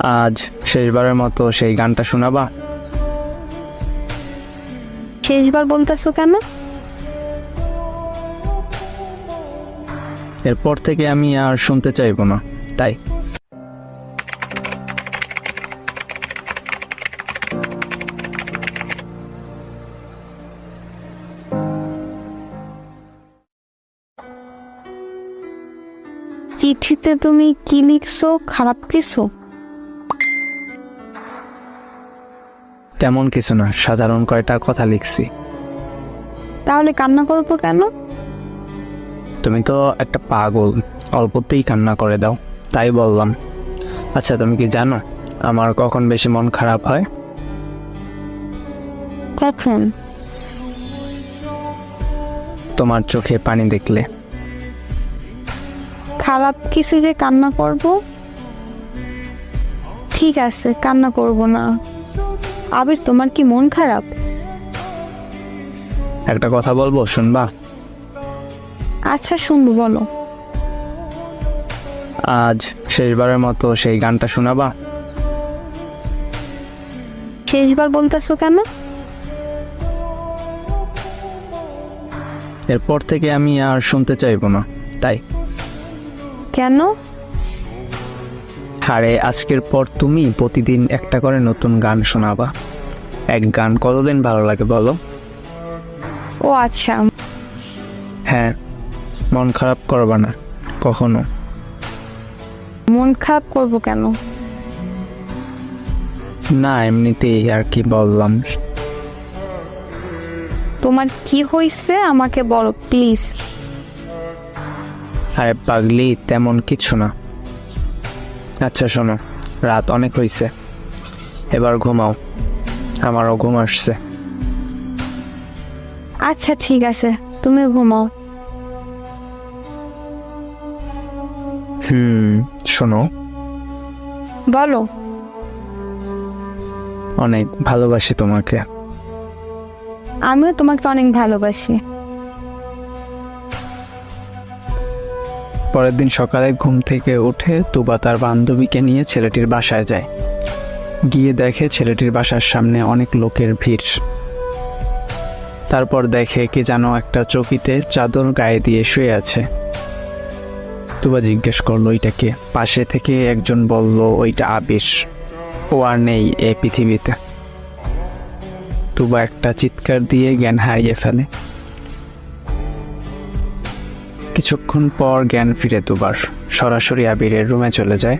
আজ শেষবারের মতো সেই গানটা শোনাবা? শেষবার বলতেছো কেন? এরপর থেকে আমি আর শুনতে চাইবো না, তাই। চিঠিতে তুমি কি লিখছো? খারাপ কিছু? তেমন কিছু না, সাধারণ কয়টা কথা লিখছি। তাহলে কান্না করবো কেন? তুমি তো একটা পাগল, অল্পতেই কান্না করে দাও, তাই বললাম। আচ্ছা, তুমি কি জানো আমার কখন বেশি মন খারাপ হয়? কখন? তোমার চোখে পানি দেখলে। খারাপ কিছু যে কান্না করব? ঠিক আছে, কান্না করব না। আবির, তোমার কি মন খারাপ? একটা কথা বলবো, শুনবা? আচ্ছা, শুনবো, বলো। আজ শেষবারের মতো সেই গানটা শোনাবা? শেষবার বলতেছো কেন? এরপর থেকে আমি আর শুনতে চাইবো না, তাই। কেন? আরে আজকের পর তুমি প্রতিদিন একটা করে নতুন গান শোনাবা। এক গান কতদিন ভালো লাগে বলো? ও আচ্ছা। হ্যাঁ, মন খারাপ করবা না কখনো। মন খারাপ করব কেন? না, এমনিতেই আর কি বললাম। তোমার কি হয়েছে আমাকে বলো প্লিজ। আরে পাগলি, তেমন কিছু না। আচ্ছা শোনো, রাত অনেক হয়েছে, এবার ঘুমাও, আমারও ঘুম আসছে। আচ্ছা ঠিক আছে, তুমি ঘুমাও। শোনো, বলো। অনেক ভালোবাসি তোমাকে। আমিও তোমাকে অনেক ভালোবাসি। পরের দিন সকালে ঘুম থেকে উঠে তুবা তার বান্ধবীকে নিয়ে ছেলেটির বাসায় যায়। গিয়ে দেখে ছেলেটির বাসার সামনে অনেক লোকের ভিড়। তারপর দেখে কি যেন একটা চৌকিতে চাদর গায়ে দিয়ে শুয়ে আছে। তুবা জিজ্ঞেস করলো ওইটা কে। পাশে থেকে একজন বলল ওইটা আবির, ও আর নেই এই পৃথিবীতে। তুবা একটা চিৎকার দিয়ে জ্ঞান হারিয়ে ফেলে। কিছুক্ষণ পর জ্ঞান ফিরে তুবার, সরাসরি আবিরের রুমে চলে যায়।